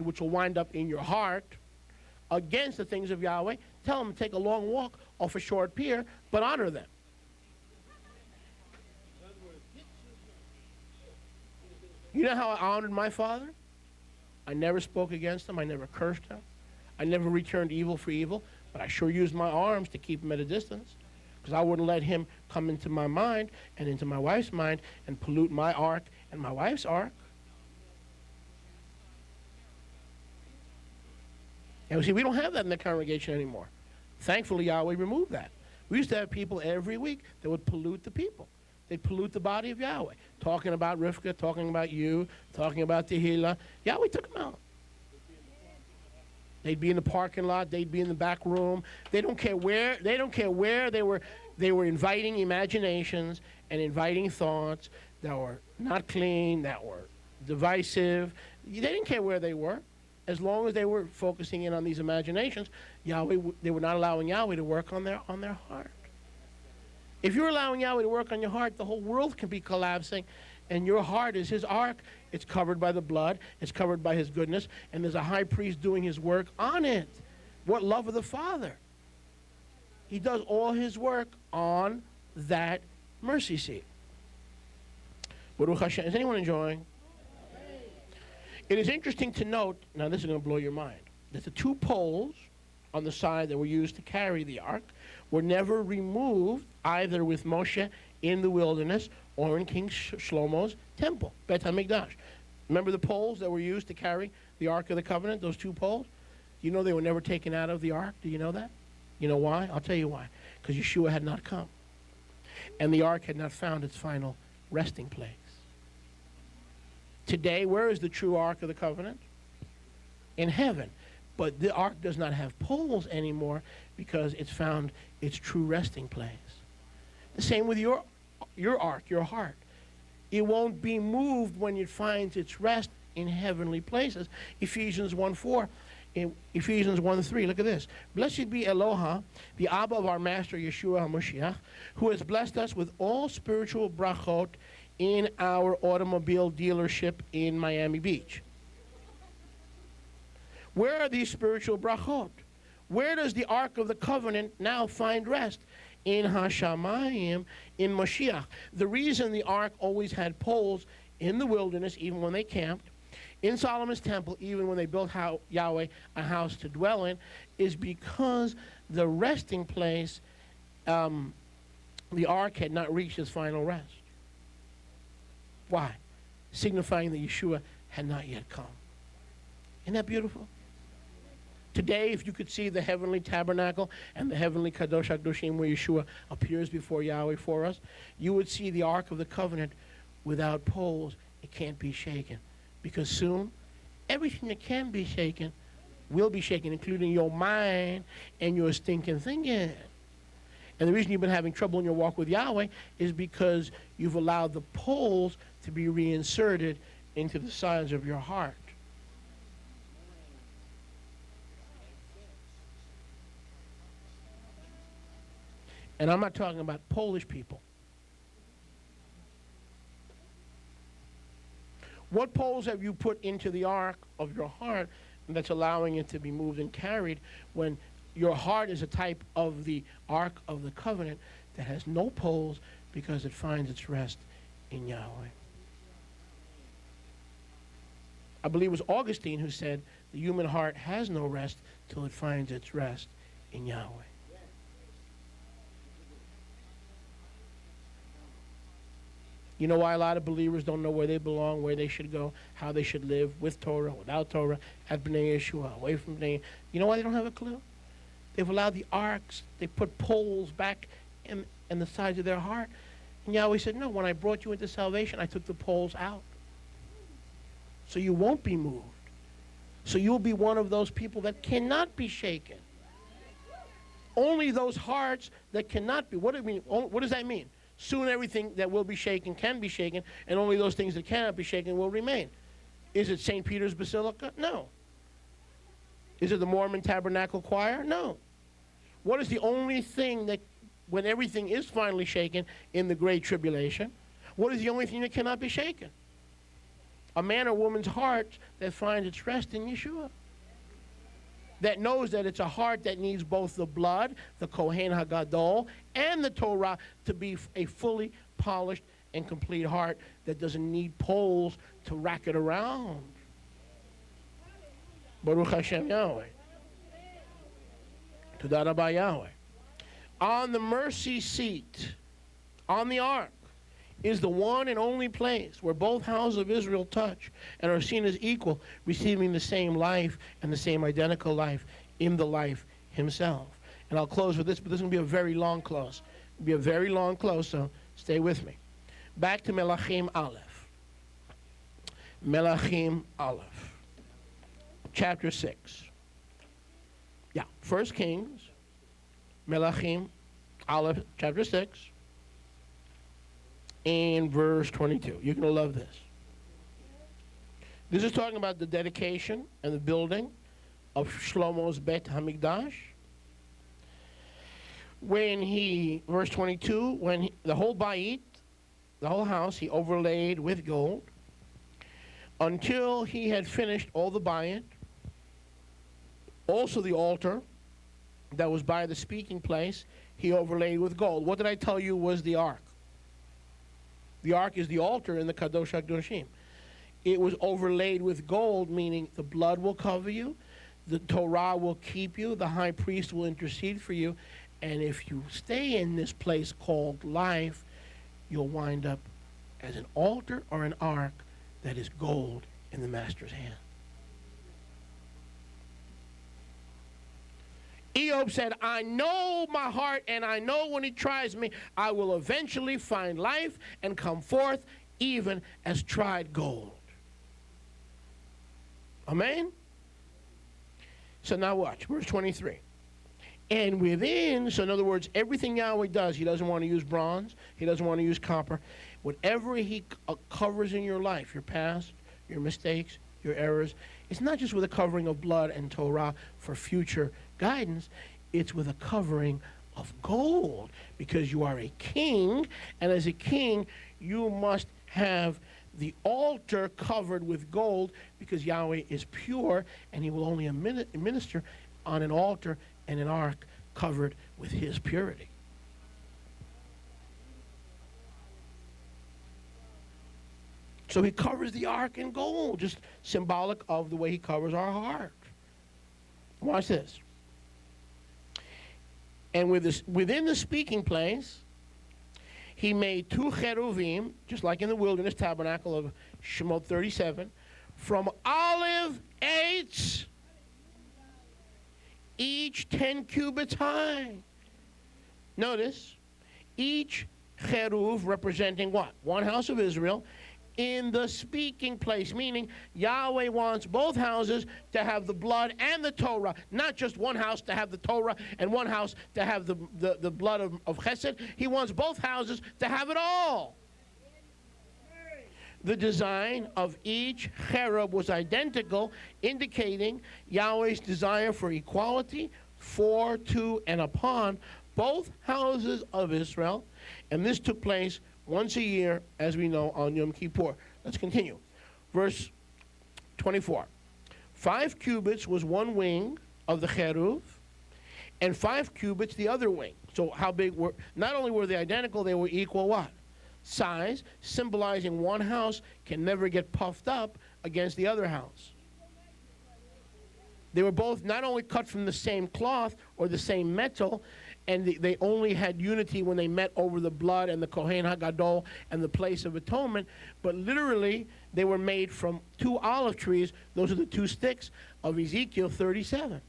which will wind up in your heart against the things of Yahweh, tell them to take a long walk off a short pier, but honor them. You know how I honored my father? I never spoke against him. I never cursed him. I never returned evil for evil, but I sure used my arms to keep him at a distance, because I wouldn't let him come into my mind and into my wife's mind and pollute my ark and my wife's ark. And see, we don't have that in the congregation anymore. Thankfully, Yahweh removed that. We used to have people every week that would pollute the people. They'd pollute the body of Yahweh, talking about Rivka, talking about you, talking about Tehillah. Yahweh took them out. They'd be in the parking lot. They'd be in the back room. They don't care where. They don't care where they were. They were inviting imaginations and inviting thoughts that were not clean, that were divisive. They didn't care where they were. As long as they were focusing in on these imaginations, Yahweh, they were not allowing Yahweh to work on their heart. If you're allowing Yahweh to work on your heart, the whole world can be collapsing, and your heart is his ark. It's covered by the blood. It's covered by his goodness, and there's a high priest doing his work on it. What love of the Father. He does all his work on that mercy seat. Baruch Hashem. Is anyone enjoying? It is interesting to note, now this is going to blow your mind, that the two poles on the side that were used to carry the ark were never removed either with Moshe in the wilderness or in King Shlomo's temple, Bet HaMikdash. Remember the poles that were used to carry the Ark of the Covenant, those two poles? You know they were never taken out of the ark? Do you know that? You know why? I'll tell you why. Because Yeshua had not come. And the ark had not found its final resting place. Today, where is the true Ark of the Covenant? In heaven. But the ark does not have poles anymore because it's found its true resting place. The same with your ark, your heart. It won't be moved when it finds its rest in heavenly places. Ephesians 1:4. In Ephesians 1:3, look at this. Blessed be Eloha, the Abba of our Master Yeshua HaMashiach, who has blessed us with all spiritual brachot in our automobile dealership in Miami Beach. Where are these spiritual brachot? Where does the Ark of the Covenant now find rest? In HaShamayim, in Mashiach. The reason the Ark always had poles in the wilderness, even when they camped, in Solomon's temple, even when they built Yahweh a house to dwell in, is because the resting place, the Ark had not reached its final rest. Why? Signifying that Yeshua had not yet come. Isn't that beautiful? Today, if you could see the heavenly tabernacle and the heavenly Kadosh HaKadoshim where Yeshua appears before Yahweh for us, you would see the Ark of the Covenant without poles. It can't be shaken. Because soon, everything that can be shaken will be shaken, including your mind and your stinking thinking. And the reason you've been having trouble in your walk with Yahweh is because you've allowed the poles to be reinserted into the sides of your heart. And I'm not talking about Polish people. What poles have you put into the ark of your heart that's allowing it to be moved and carried when your heart is a type of the Ark of the Covenant that has no poles because it finds its rest in Yahweh? I believe it was Augustine who said the human heart has no rest till it finds its rest in Yahweh. You know why a lot of believers don't know where they belong, where they should go, how they should live, with Torah, without Torah, at B'nai Yeshua, away from B'nai. You know why they don't have a clue? They've allowed the arks, they put poles back in the sides of their heart. And Yahweh said, no, when I brought you into salvation, I took the poles out. So you won't be moved. So you'll be one of those people that cannot be shaken. Only those hearts that cannot be. What does that mean? Soon everything that will be shaken can be shaken, and only those things that cannot be shaken will remain. Is it St. Peter's Basilica? No. Is it the Mormon Tabernacle Choir? No. What is the only thing that, when everything is finally shaken in the Great Tribulation, what is the only thing that cannot be shaken? A man or woman's heart that finds its rest in Yeshua. That knows that it's a heart that needs both the blood, the Kohen HaGadol, and the Torah to be a fully polished and complete heart that doesn't need poles to rack it around. Baruch Hashem Yahweh. Todah Rabah Yahweh. On the mercy seat, on the ark, is the one and only place where both houses of Israel touch and are seen as equal, receiving the same life and the same identical life in the life himself. And I'll close with this, but this is going to be a very long close. It'll be a very long close, so stay with me. Back to Melachim Aleph. Melachim Aleph. Chapter 6. Yeah, 1 Kings, Melachim Aleph, chapter 6. In verse 22. You're going to love this. This is talking about the dedication and the building of Shlomo's Bet HaMikdash. Verse 22, the whole Bayit, the whole house, he overlaid with gold until he had finished all the Bayit. Also the altar that was by the speaking place, he overlaid with gold. What did I tell you was the ark? The ark is the altar in the Kadosh HaKadoshim. It was overlaid with gold, meaning the blood will cover you, the Torah will keep you, the high priest will intercede for you, and if you stay in this place called life, you'll wind up as an altar or an ark that is gold in the master's hand. Eob said, I know my heart, and I know when he tries me, I will eventually find life and come forth even as tried gold. Amen? So now watch, verse 23. And within, so in other words, everything Yahweh does, he doesn't want to use bronze, he doesn't want to use copper. Whatever he covers in your life, your past, your mistakes, your errors, it's not just with a covering of blood and Torah for future guidance, it's with a covering of gold, because you are a king, and as a king you must have the altar covered with gold, because Yahweh is pure and he will only minister on an altar and an ark covered with his purity. So he covers the ark in gold, just symbolic of the way he covers our heart. Watch this. And within the speaking place, he made 2 cheruvim, just like in the wilderness tabernacle of Shemot 37, from olive eitz, each 10 cubits high. Notice, each cheruv representing what? One house of Israel, in the speaking place, meaning Yahweh wants both houses to have the blood and the Torah, not just one house to have the Torah and one house to have the blood of Chesed. He wants both houses to have it all. The design of each cherub was identical, indicating Yahweh's desire for equality for, to, and upon both houses of Israel, and this took place once a year, as we know, on Yom Kippur. Let's continue. Verse 24. 5 cubits was one wing of the cheruv, and 5 cubits the other wing. So how big were, not only were they identical, they were equal what? Size, symbolizing one house can never get puffed up against the other house. They were both not only cut from the same cloth or the same metal, and they only had unity when they met over the blood and the Kohen HaGadol and the place of atonement, but literally they were made from 2 olive trees. Those are the 2 sticks of Ezekiel 37. Amen.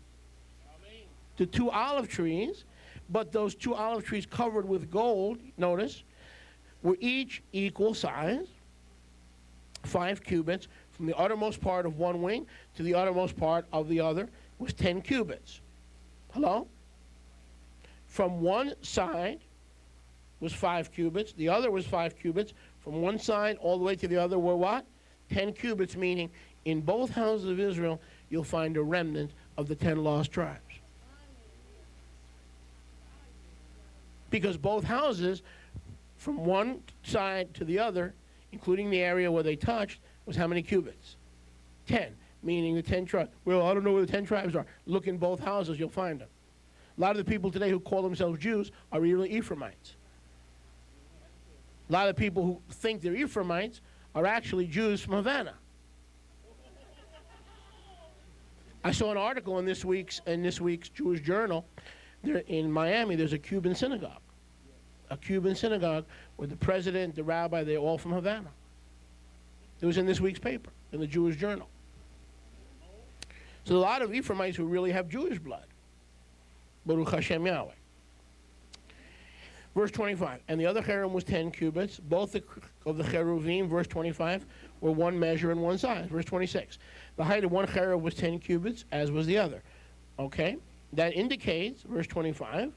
The 2 olive trees, but those 2 olive trees covered with gold, notice, were each equal size, 5 cubits, from the uttermost part of one wing to the uttermost part of the other was 10 cubits. Hello? From one side was 5 cubits. The other was 5 cubits. From one side all the way to the other were what? 10 cubits, meaning in both houses of Israel, you'll find a remnant of the 10 lost tribes. Because both houses, from one side to the other, including the area where they touched, was how many cubits? 10, meaning the 10 tribes. Well, I don't know where the 10 tribes are. Look in both houses, you'll find them. A lot of the people today who call themselves Jews are really Ephraimites. A lot of people who think they're Ephraimites are actually Jews from Havana. I saw an article in this week's Jewish Journal. There, in Miami, there's a Cuban synagogue. A Cuban synagogue where the president, the rabbi, they're all from Havana. It was in this week's paper, in the Jewish Journal. So a lot of Ephraimites who really have Jewish blood. Baruch Hashem Yahweh. Verse 25, and the other cherub was 10 cubits. Both of the cheruvim, verse 25, were one measure and one size. Verse 26, the height of one cherub was 10 cubits, as was the other. Okay, that indicates, verse 25,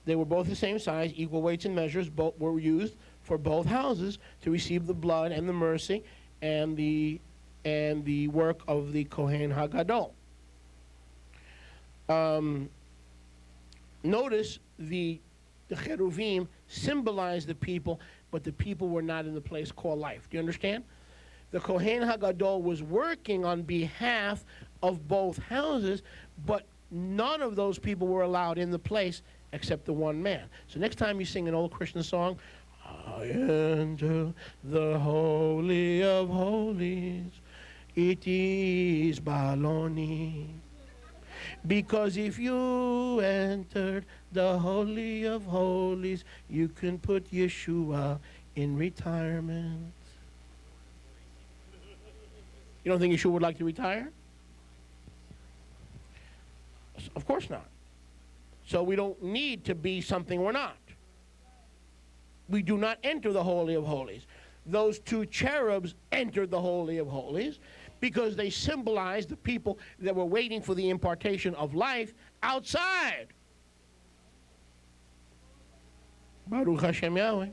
they were both the same size, equal weights and measures. Both were used for both houses to receive the blood and the mercy and the work of the Kohen HaGadol. Notice the cheruvim symbolized the people, but the people were not in the place called life. Do you understand? The Kohen HaGadol was working on behalf of both houses, but none of those people were allowed in the place except the one man. So next time you sing an old Christian song, I enter the Holy of Holies, it is baloney. Because if you entered the Holy of Holies, you can put Yeshua in retirement. You don't think Yeshua would like to retire? Of course not. So we don't need to be something we're not. We do not enter the Holy of Holies. Those two cherubs entered the Holy of Holies because they symbolized the people that were waiting for the impartation of life outside. Baruch Hashem Yahweh.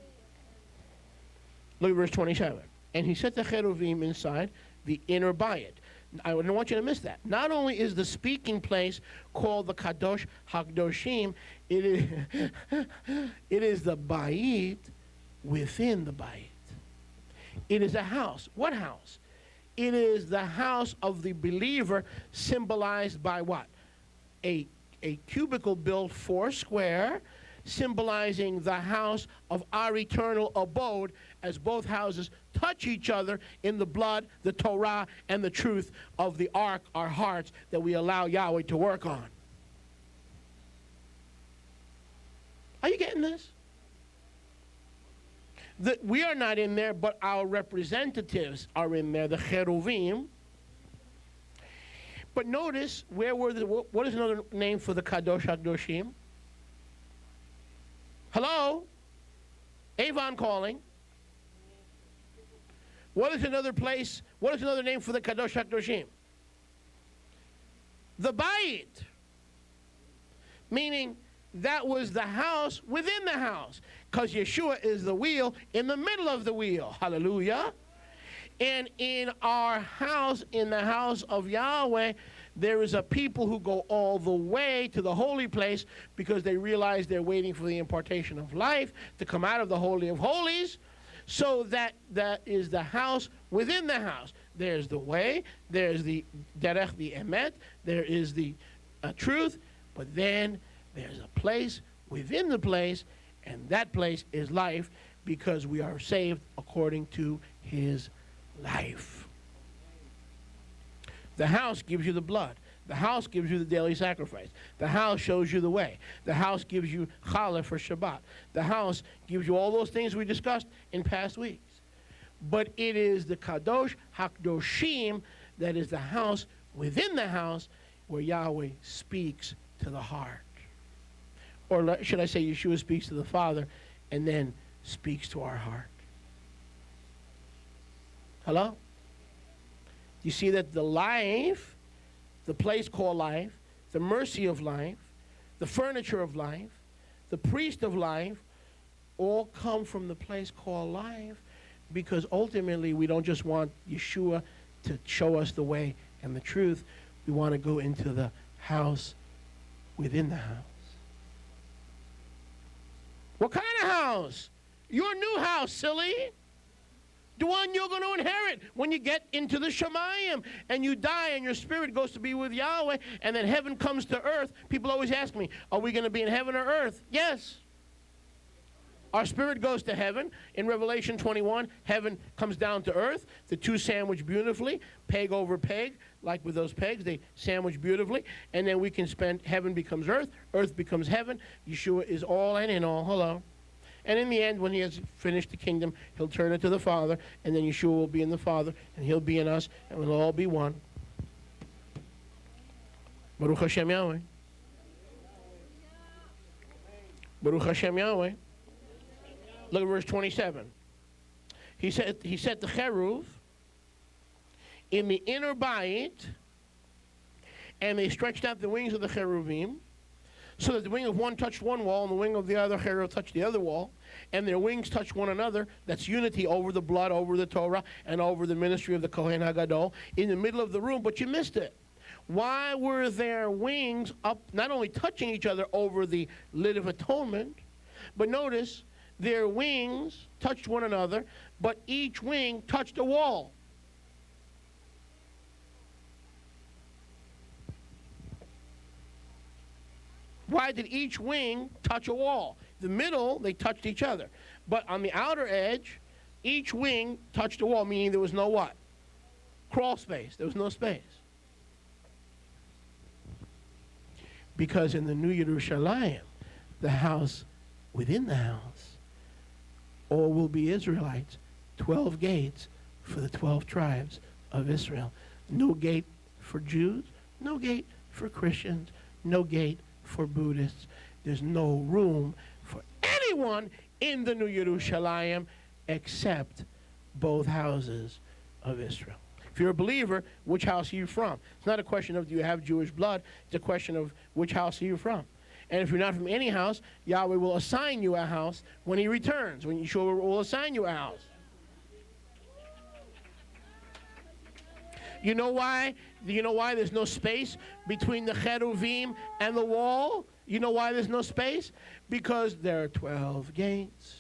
Look at verse 27. And he set the cheruvim inside the inner bayit. I don't want you to miss that. Not only is the speaking place called the Kadosh HaKadoshim, it is the bayit within the bayit. It is a house. What house? It is the house of the believer, symbolized by what? A cubicle built 4 square, symbolizing the house of our eternal abode, as both houses touch each other in the blood, the Torah, and the truth of the ark, our hearts, that we allow Yahweh to work on. Are you getting this? We are not in there, but our representatives are in there, the cheruvim. But notice, what is another name for the Kadosh HaKadoshim? Hello? Avon calling. What is another name for the Kadosh HaKadoshim? The Bayit. Meaning, that was the house within the house. Because Yeshua is the wheel in the middle of the wheel. Hallelujah. And in our house, in the house of Yahweh, there is a people who go all the way to the holy place because they realize they're waiting for the impartation of life to come out of the Holy of Holies. So that is the house within the house. There's the way, there's the derech, the emet, there is the truth, but then there's a place within the place, and that place is life because we are saved according to his life. The house gives you the blood. The house gives you the daily sacrifice. The house shows you the way. The house gives you challah for Shabbat. The house gives you all those things we discussed in past weeks. But it is the Kadosh HaKadoshim that is the house within the house where Yahweh speaks to the heart. Or should I say Yeshua speaks to the Father and then speaks to our heart. Hello? You see that the life, the place called life, the mercy of life, the furniture of life, the priest of life, all come from the place called life, because ultimately we don't just want Yeshua to show us the way and the truth. We want to go into the house within the house. What kind of house? Your new house, silly. The one you're going to inherit when you get into the Shemayim and you die and your spirit goes to be with Yahweh and then heaven comes to earth. People always ask me, are we going to be in heaven or earth? Yes. Our spirit goes to heaven. In Revelation 21, heaven comes down to earth. The two sandwich beautifully, peg over peg, like with those pegs, they sandwich beautifully. And then we can spend, heaven becomes earth becomes heaven. Yeshua is all and in all. Hello. And in the end, when he has finished the kingdom, he'll turn it to the Father, and then Yeshua will be in the Father, and he'll be in us, and we'll all be one. Baruch Hashem Yahweh. Baruch Hashem Yahweh. Look at verse 27. He set the cheruv in the inner bayit, and they stretched out the wings of the cheruvim, so that the wing of one touched one wall, and the wing of the other cherub touched the other wall, and their wings touched one another. That's unity over the blood, over the Torah, and over the ministry of the Kohen HaGadol in the middle of the room, but you missed it. Why were their wings up, not only touching each other over the lid of atonement, but notice, their wings touched one another, but each wing touched a wall. Why did each wing touch a wall? The middle, they touched each other. But on the outer edge, each wing touched a wall, meaning there was no what? Crawl space. There was no space. Because in the New Yerushalayim, the house within the house, all will be Israelites, 12 gates for the 12 tribes of Israel. No gate for Jews, no gate for Christians, no gate for Buddhists. There's no room for anyone in the New Yerushalayim except both houses of Israel. If you're a believer, which house are you from? It's not a question of do you have Jewish blood, it's a question of which house are you from. And if you're not from any house, Yahweh will assign you a house when he returns, when Yeshua will assign you a house. You know why? You know why there's no space between the cheruvim and the wall? You know why there's no space? Because there are 12 gates,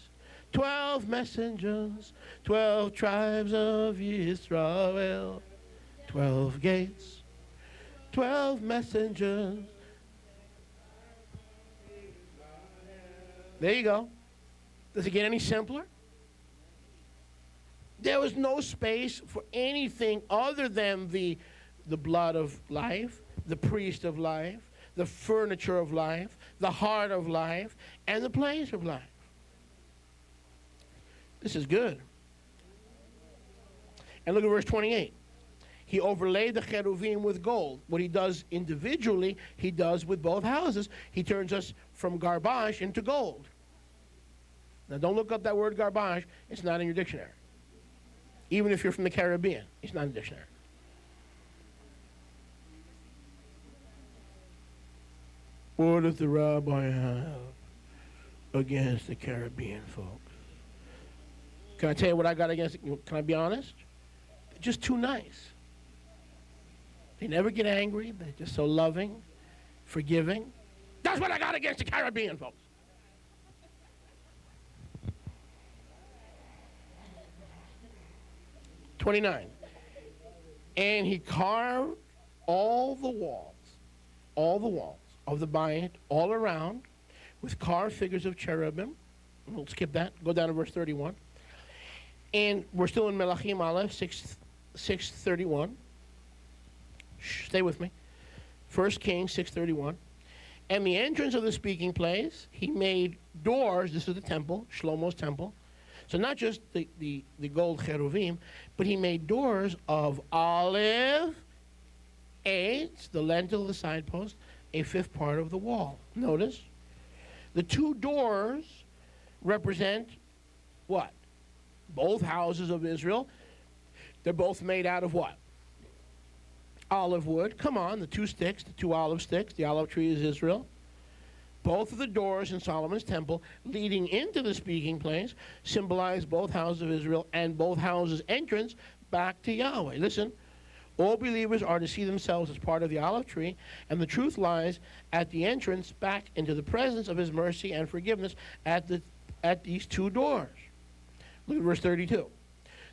12 messengers, 12 tribes of Israel, 12 gates, 12 messengers. There you go. Does it get any simpler? There was no space for anything other than the blood of life, the priest of life, the furniture of life, the heart of life, and the place of life. This is good. And look at verse 28. He overlaid the cheruvim with gold. What he does individually, he does with both houses. He turns us from garbage into gold. Now, don't look up that word garbage. It's not in your dictionary. Even if you're from the Caribbean, it's not in the dictionary. What does the rabbi have against the Caribbean folks? Can I tell you what I got against it? Can I be honest? They're just too nice. They never get angry. They're just so loving, forgiving. That's what I got against the Caribbean folks. "29. And he carved all the walls of the bayit, all around, with carved figures of cherubim." We'll skip that. Go down to verse 31. And we're still in Melachim Aleph, 6:31. Stay with me. 1 Kings 6:31. And the entrance of the speaking place, he made doors. This is the temple, Shlomo's temple. So not just the gold cheruvim, but he made doors of olive, 8, the lentil, the side post, a 5th part of the wall. Notice, the two doors represent what? Both houses of Israel. They're both made out of what? Olive wood. Come on, the two sticks, the two olive sticks. The olive tree is Israel. Both of the doors in Solomon's temple leading into the speaking place symbolize both houses of Israel and both houses' entrance back to Yahweh. Listen, all believers are to see themselves as part of the olive tree, and the truth lies at the entrance back into the presence of his mercy and forgiveness at these two doors. Look at verse 32.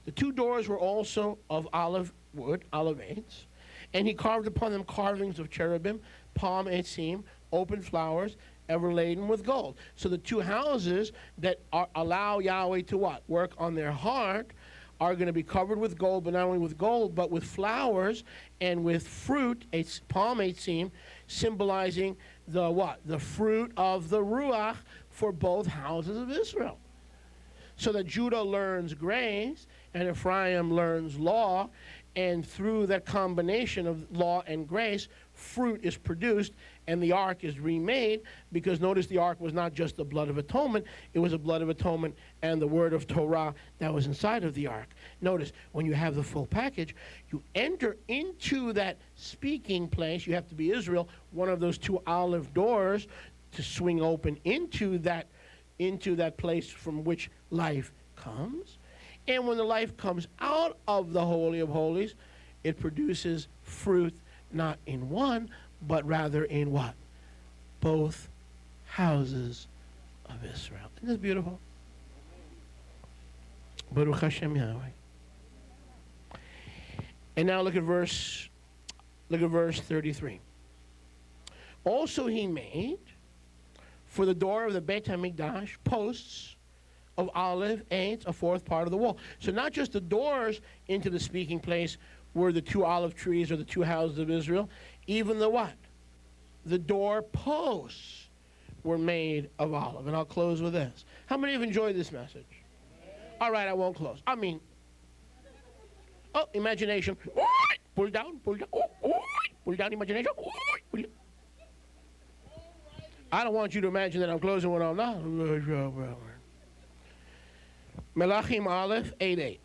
The two doors were also of olive wood, olivates, and he carved upon them carvings of cherubim, palm etzim, open flowers, ever laden with gold. So the two houses that allow Yahweh to what? Work on their heart are going to be covered with gold, but not only with gold, but with flowers and with fruit, palm etzim, symbolizing the what? The fruit of the Ruach for both houses of Israel. So that Judah learns grace and Ephraim learns law, and through that combination of law and grace, fruit is produced and the ark is remade, because notice the ark was not just the blood of atonement, it was a blood of atonement and the word of Torah that was inside of the ark. Notice, when you have the full package, you enter into that speaking place. You have to be Israel, one of those two olive doors to swing open into that place from which life comes. And when the life comes out of the Holy of Holies, it produces fruit, not in one, but rather in what? Both houses of Israel. Isn't this beautiful? Baruch Hashem Yahweh. And now look at verse 33. Also he made for the door of the Beit HaMikdash posts of olive, a fourth part of the wall. So not just the doors into the speaking place were the two olive trees or the two houses of Israel, even the what? The door posts were made of olive. And I'll close with this. How many have enjoyed this message? All right, I won't close. I mean, imagination. Pull down, pull down. Pull down imagination. Pull down. I don't want you to imagine that I'm closing when I'm not. Melachim Aleph 8:8.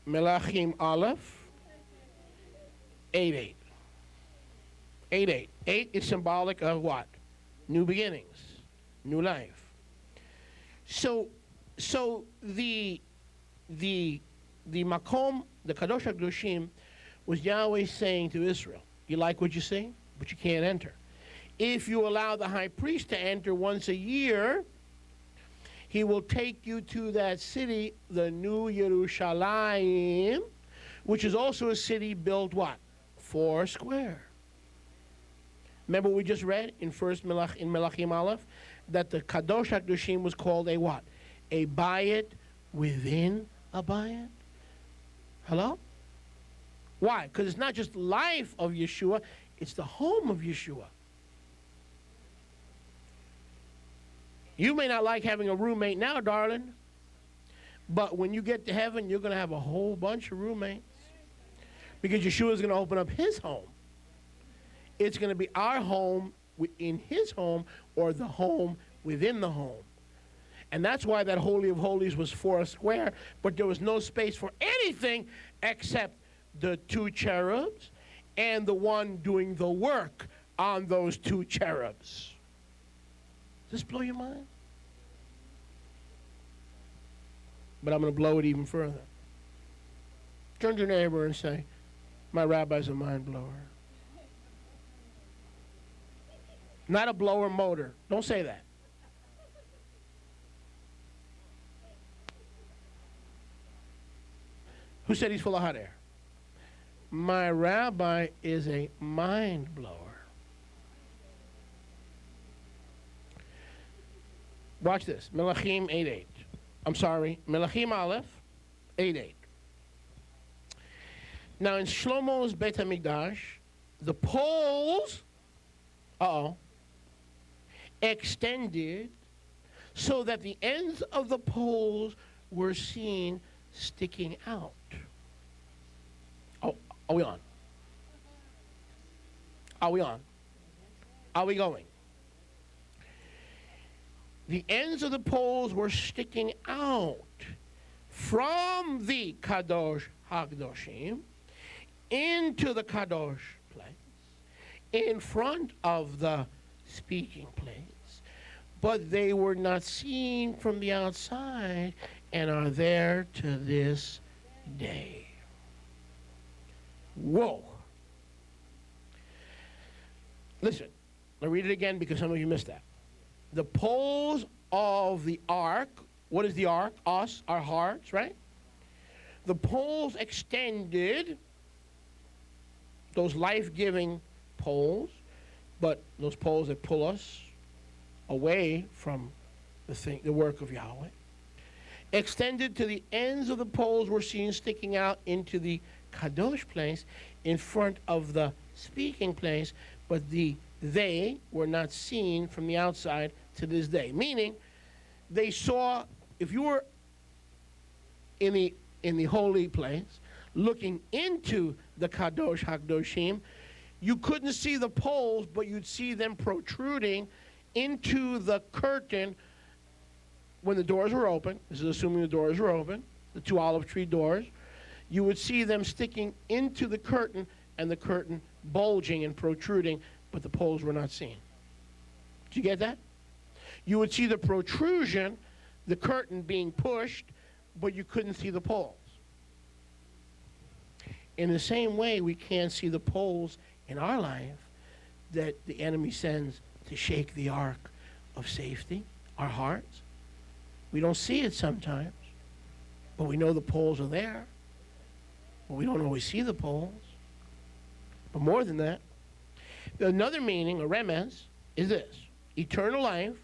Melachim Aleph 8:8. 8:8. 8 is symbolic of what? New beginnings, new life. So the Makom, the Kadosh HaKadoshim, was Yahweh saying to Israel, you like what you see, but you can't enter. If you allow the high priest to enter once a year, he will take you to that city, the New Yerushalayim, which is also a city built what? 4 square. Remember what we just read in Melachim Aleph? That the Kadosh HaKadoshim was called a what? A bayit within a bayit? Hello? Why? Because it's not just life of Yeshua, it's the home of Yeshua. You may not like having a roommate now, darling, but when you get to heaven, you're going to have a whole bunch of roommates, because Yeshua is going to open up his home. It's going to be our home in his home, or the home within the home. And that's why that Holy of Holies was 4 square, but there was no space for anything except the 2 cherubs and the one doing the work on those 2 cherubs. Does this blow your mind? But I'm going to blow it even further. Turn to your neighbor and say, my rabbi's a mind blower. Not a blower motor. Don't say that. Who said he's full of hot air? My rabbi is a mind blower. Watch this. Melachim 8:8. I'm sorry. Melachim Aleph 8:8. Now in Shlomo's Beit HaMikdash, the poles, extended so that the ends of the poles were seen sticking out. Oh, are we on? Are we on? Are we going? The ends of the poles were sticking out from the Kadosh HaKadoshim into the Kadosh place, in front of the speaking place, but they were not seen from the outside and are there to this day. Whoa. Listen, I'll read it again because some of you missed that. The poles of the ark, what is the ark? Us, our hearts, right? The poles extended, those life-giving poles, but those poles that pull us away from the work of Yahweh, extended to the ends of the poles were seen sticking out into the Kadosh place in front of the speaking place, but they were not seen from the outside to this day. Meaning, they saw, if you were in the holy place, looking into the Kadosh HaKadoshim, you couldn't see the poles, but you'd see them protruding into the curtain when the doors were open. This is assuming the doors were open, the two olive tree doors. You would see them sticking into the curtain and the curtain bulging and protruding, but the poles were not seen. Did you get that? You would see the protrusion, the curtain being pushed, but you couldn't see the poles. In the same way, we can't see the poles in our life that the enemy sends to shake the ark of safety, our hearts. We don't see it sometimes, but we know the poles are there. But we don't always see the poles. But more than that, another meaning, a remez, is this: eternal life